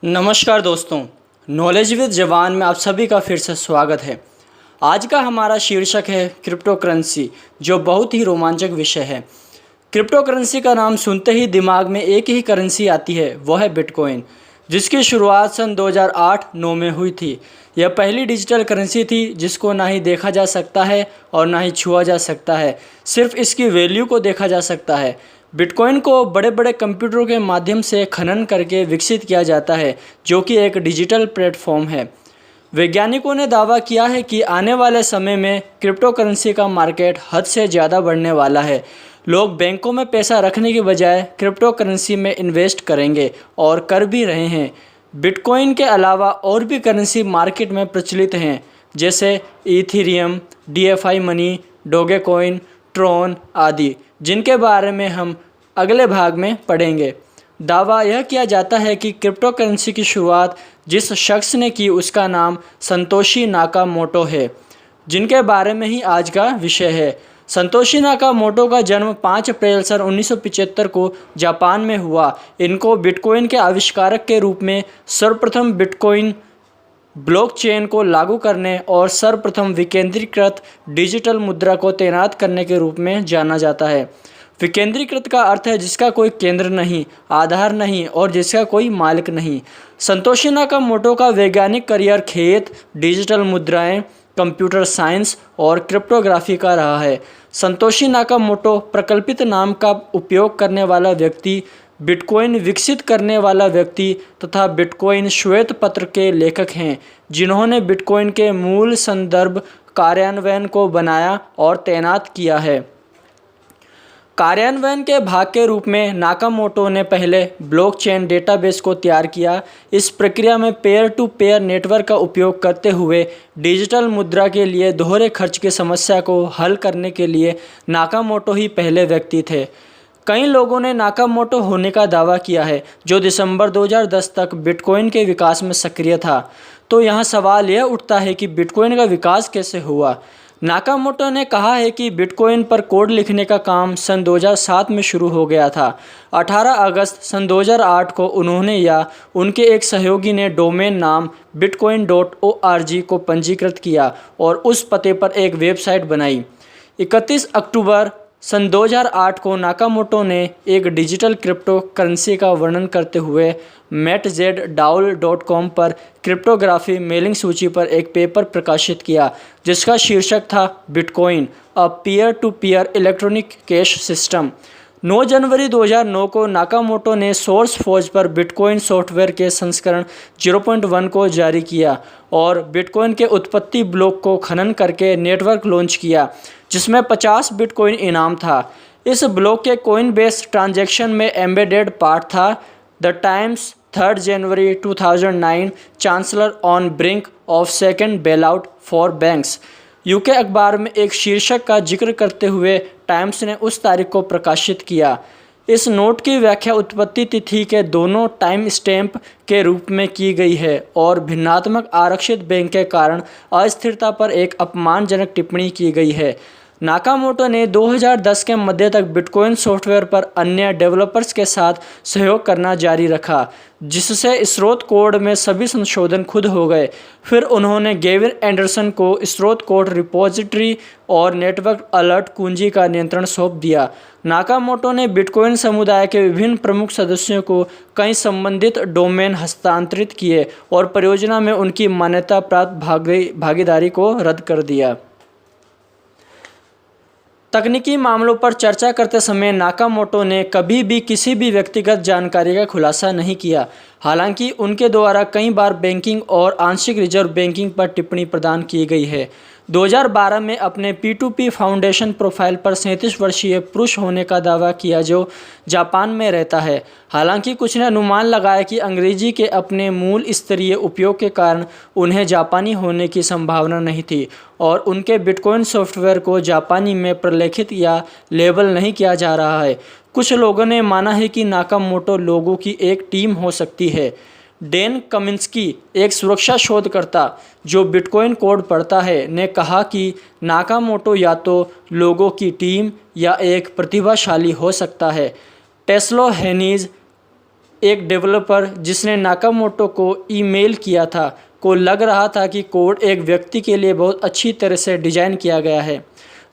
नमस्कार दोस्तों, knowledge with जवान में आप सभी का फिर से स्वागत है। आज का हमारा शीर्षक है क्रिप्टो करेंसी, जो बहुत ही रोमांचक विषय है। क्रिप्टो करेंसी का नाम सुनते ही दिमाग में एक ही करेंसी आती है, वह है बिटकॉइन, जिसकी शुरुआत सन 2008-9 में हुई थी। यह पहली डिजिटल करेंसी थी जिसको ना ही देखा जा सकता है और ना ही छुआ जा सकता है, सिर्फ इसकी वैल्यू को देखा जा सकता है। बिटकॉइन को बड़े बड़े कंप्यूटरों के माध्यम से खनन करके विकसित किया जाता है, जो कि एक डिजिटल प्लेटफॉर्म है। वैज्ञानिकों ने दावा किया है कि आने वाले समय में क्रिप्टो करेंसी का मार्केट हद से ज़्यादा बढ़ने वाला है। लोग बैंकों में पैसा रखने की बजाय क्रिप्टो करेंसी में इन्वेस्ट करेंगे और कर भी रहे हैं। बिटकॉइन के अलावा और भी करेंसी मार्केट में प्रचलित हैं, जैसे इथेरियम, डीएफआई मनी, डोगेकॉइन, ट्रॉन आदि, जिनके बारे में हम अगले भाग में पढ़ेंगे। दावा यह किया जाता है कि क्रिप्टो करेंसी की शुरुआत जिस शख्स ने की उसका नाम संतोशी नाकामोटो है, जिनके बारे में ही आज का विषय है। संतोशी नाकामोटो का जन्म 5 अप्रैल सन 1975 को जापान में हुआ। इनको बिटकॉइन के आविष्कारक के रूप में सर्वप्रथम बिटकॉइन ब्लॉकचेन को लागू करने और सर्वप्रथम विकेंद्रीकृत डिजिटल मुद्रा को तैनात करने के रूप में जाना जाता है। विकेंद्रीकृत का अर्थ है जिसका कोई केंद्र नहीं, आधार नहीं और जिसका कोई मालिक नहीं। संतोशी नाकामोटो का वैज्ञानिक करियर खेत, डिजिटल मुद्राएं, कंप्यूटर साइंस और क्रिप्टोग्राफी का रहा है। संतोशी नाकामोटो प्रकल्पित नाम का उपयोग करने वाला व्यक्ति, बिटकॉइन विकसित करने वाला व्यक्ति तथा बिटकॉइन श्वेत पत्र के लेखक हैं, जिन्होंने बिटकॉइन के मूल संदर्भ कार्यान्वयन को बनाया और तैनात किया है। कार्यान्वयन के भाग के रूप में नाकामोटो ने पहले ब्लॉकचेन डेटाबेस को तैयार किया। इस प्रक्रिया में पेयर टू पेयर नेटवर्क का उपयोग करते हुए डिजिटल मुद्रा के लिए दोहरे खर्च की समस्या को हल करने के लिए नाकामोटो ही पहले व्यक्ति थे। कई लोगों ने नाकामोटो होने का दावा किया है, जो दिसंबर 2010 तक बिटकॉइन के विकास में सक्रिय था। तो यहाँ सवाल यह उठता है कि बिटकॉइन का विकास कैसे हुआ। नाकामोटो ने कहा है कि बिटकॉइन पर कोड लिखने का काम सन 2007 में शुरू हो गया था। 18 अगस्त सन 2008 को उन्होंने या उनके एक सहयोगी ने डोमेन नाम bitcoin.org को पंजीकृत किया और उस पते पर एक वेबसाइट बनाई। 31 अक्टूबर सन 2008 को नाकामोटो ने एक डिजिटल क्रिप्टो करेंसी का वर्णन करते हुए metzdao.com पर क्रिप्टोग्राफी मेलिंग सूची पर एक पेपर प्रकाशित किया, जिसका शीर्षक था bitcoin a peer to peer electronic cash system. 9 जनवरी 2009 को नाकामोटो ने सोर्स फोर्ज पर बिटकॉइन सॉफ्टवेयर के संस्करण 0.1 को जारी किया और बिटकॉइन के उत्पत्ति ब्लॉक को खनन करके नेटवर्क लॉन्च किया, जिसमें 50 बिटकॉइन इनाम था। इस ब्लॉक के कॉइन बेस ट्रांजैक्शन में एम्बेडेड पार्ट था। द टाइम्स 3 जनवरी 2009 chancellor on brink of second bailout for banks, UK अखबार में एक शीर्षक का जिक्र करते हुए टाइम्स ने उस तारीख को प्रकाशित किया। इस नोट की व्याख्या उत्पत्ति तिथि के दोनों टाइम स्टैम्प के रूप में की गई है और भिन्नात्मक आरक्षित बैंक के कारण अस्थिरता पर एक अपमानजनक टिप्पणी की गई है। नाकामोटो ने 2010 के मध्य तक बिटकॉइन सॉफ्टवेयर पर अन्य डेवलपर्स के साथ सहयोग करना जारी रखा, जिससे स्रोत कोड में सभी संशोधन खुद हो गए। फिर उन्होंने गेविन एंडरसन को स्रोत कोड रिपोजिटरी और नेटवर्क अलर्ट कुंजी का नियंत्रण सौंप दिया। नाकामोटो ने बिटकॉइन समुदाय के विभिन्न प्रमुख सदस्यों को कई संबंधित डोमेन हस्तांतरित किए और परियोजना में उनकी मान्यता प्राप्त भागीदारी को रद्द कर दिया। तकनीकी मामलों पर चर्चा करते समय नाकामोटो ने कभी भी किसी भी व्यक्तिगत जानकारी का खुलासा नहीं किया। हालांकि उनके द्वारा कई बार बैंकिंग और आंशिक रिजर्व बैंकिंग पर टिप्पणी प्रदान की गई है। 2012 में अपने P2P फाउंडेशन प्रोफाइल पर 37 वर्षीय पुरुष होने का दावा किया, जो जापान में रहता है। हालांकि कुछ ने अनुमान लगाया कि अंग्रेजी के अपने मूल स्तरीय उपयोग के कारण उन्हें जापानी होने की संभावना नहीं थी और उनके बिटकॉइन सॉफ्टवेयर को जापानी में प्रलेखित या लेबल नहीं किया जा रहा है। कुछ लोगों ने माना है कि नाकामोटो लोगों की एक टीम हो सकती है। डैन कमिंस्की, एक सुरक्षा शोधकर्ता जो बिटकॉइन कोड पढ़ता है, ने कहा कि नाकामोटो या तो लोगों की टीम या एक प्रतिभाशाली हो सकता है। टेस्लो हेनीज एक डेवलपर जिसने नाकामोटो को ईमेल किया था को लग रहा था कि कोड एक व्यक्ति के लिए बहुत अच्छी तरह से डिज़ाइन किया गया है।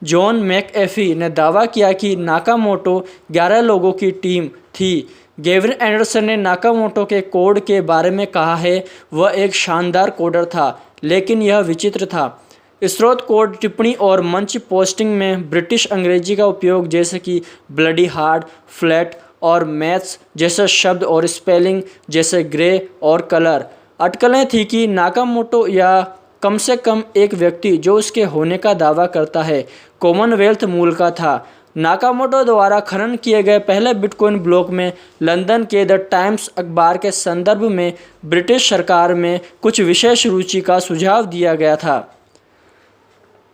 जॉन मैकएफी ने दावा किया कि नाकामोटो 11 लोगों की टीम थी। गेविन एंडरसन ने नाकामोटो के कोड के बारे में कहा है, वह एक शानदार कोडर था, लेकिन यह विचित्र था। स्रोत कोड टिप्पणी और मंच पोस्टिंग में ब्रिटिश अंग्रेजी का उपयोग, जैसे कि ब्लडी हार्ड, फ्लैट और मैथ्स जैसे शब्द और स्पेलिंग जैसे ग्रे और कलर। अटकलें थी कि नाकामोटो या कम से कम एक व्यक्ति जो उसके होने का दावा करता है, कॉमनवेल्थ मूल का था। नाकामोटो द्वारा खनन किए गए पहले बिटकॉइन ब्लॉक में लंदन के द टाइम्स अखबार के संदर्भ में ब्रिटिश सरकार में कुछ विशेष रुचि का सुझाव दिया गया था।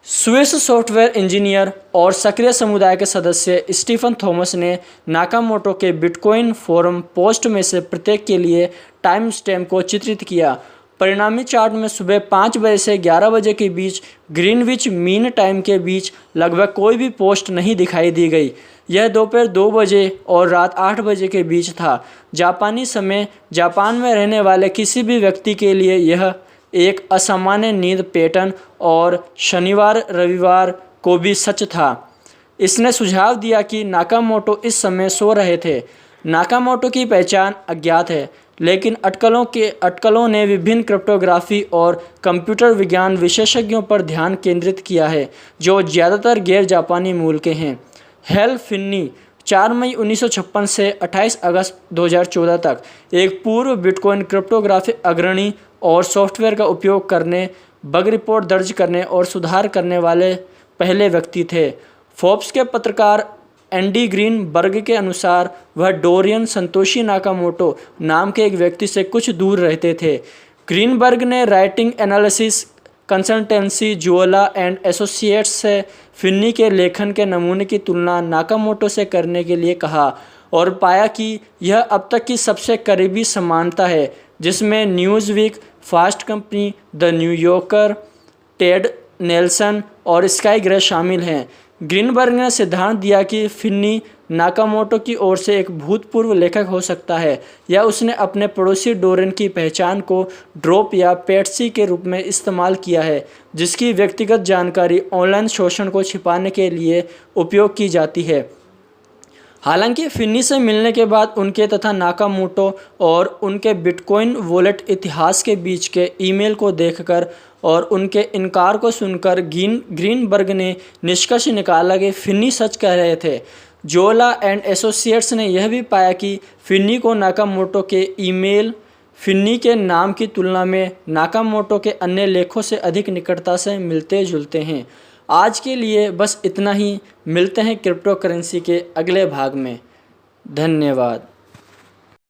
स्विस सॉफ्टवेयर इंजीनियर और सक्रिय समुदाय के सदस्य स्टीफन थॉमस ने नाकामोटो के बिटकॉइन फोरम पोस्ट में से प्रत्येक के लिए टाइम स्टैम्प को चित्रित किया। परिणामी चार्ट में सुबह 5 बजे से 11 बजे के बीच ग्रीनविच मीन टाइम के बीच लगभग कोई भी पोस्ट नहीं दिखाई दी गई। यह दोपहर 2 बजे और रात 8 बजे के बीच था। जापानी समय जापान में रहने वाले किसी भी व्यक्ति के लिए यह एक असामान्य नींद पैटर्न और शनिवार रविवार को भी सच था। इसने सुझाव दिया कि नाकामोटो इस समय सो रहे थे। नाकामोटो की पहचान अज्ञात है, लेकिन अटकलों ने विभिन्न क्रिप्टोग्राफी और कंप्यूटर विज्ञान विशेषज्ञों पर ध्यान केंद्रित किया है, जो ज़्यादातर गैर जापानी मूल के हैं। हेल फिन्नी 4 मई 1956 से 28 अगस्त 2014 तक एक पूर्व बिटकॉइन क्रिप्टोग्राफी अग्रणी और सॉफ्टवेयर का उपयोग करने, बग रिपोर्ट दर्ज करने और सुधार करने वाले पहले व्यक्ति थे। फोर्ब्स के पत्रकार एंडी ग्रीनबर्ग के अनुसार वह डोरियन संतोशी नाकामोटो नाम के एक व्यक्ति से कुछ दूर रहते थे। ग्रीनबर्ग ने राइटिंग एनालिसिस कंसल्टेंसी जुओला एंड एसोसिएट्स से फिन्नी के लेखन के नमूने की तुलना नाकामोटो से करने के लिए कहा और पाया कि यह अब तक की सबसे करीबी समानता है, जिसमें Newsweek, fast company, the New Yorker, Ted Nelson और स्काई ग्रे शामिल हैं। ग्रीनबर्ग ने सिद्धांत दिया कि फिन्नी नाकामोटो की ओर से एक भूतपूर्व लेखक हो सकता है, या उसने अपने पड़ोसी डोरियन की पहचान को ड्रॉप या पैट्सी के रूप में इस्तेमाल किया है, जिसकी व्यक्तिगत जानकारी ऑनलाइन शोषण को छिपाने के लिए उपयोग की जाती है। हालांकि फिन्नी से मिलने के बाद उनके तथा नाकामोटो और उनके बिटकॉइन वॉलेट इतिहास के बीच के ईमेल को देखकर और उनके इनकार को सुनकर ग्रीनबर्ग ने निष्कर्ष निकाला कि फिन्नी सच कह रहे थे। जोला एंड एसोसिएट्स ने यह भी पाया कि फिन्नी को नाकामोटो के ईमेल फिन्नी के नाम की तुलना में नाकामोटो के अन्य लेखों से अधिक निकटता से मिलते जुलते हैं। आज के लिए बस इतना ही। मिलते हैं क्रिप्टो करेंसी के अगले भाग में। धन्यवाद।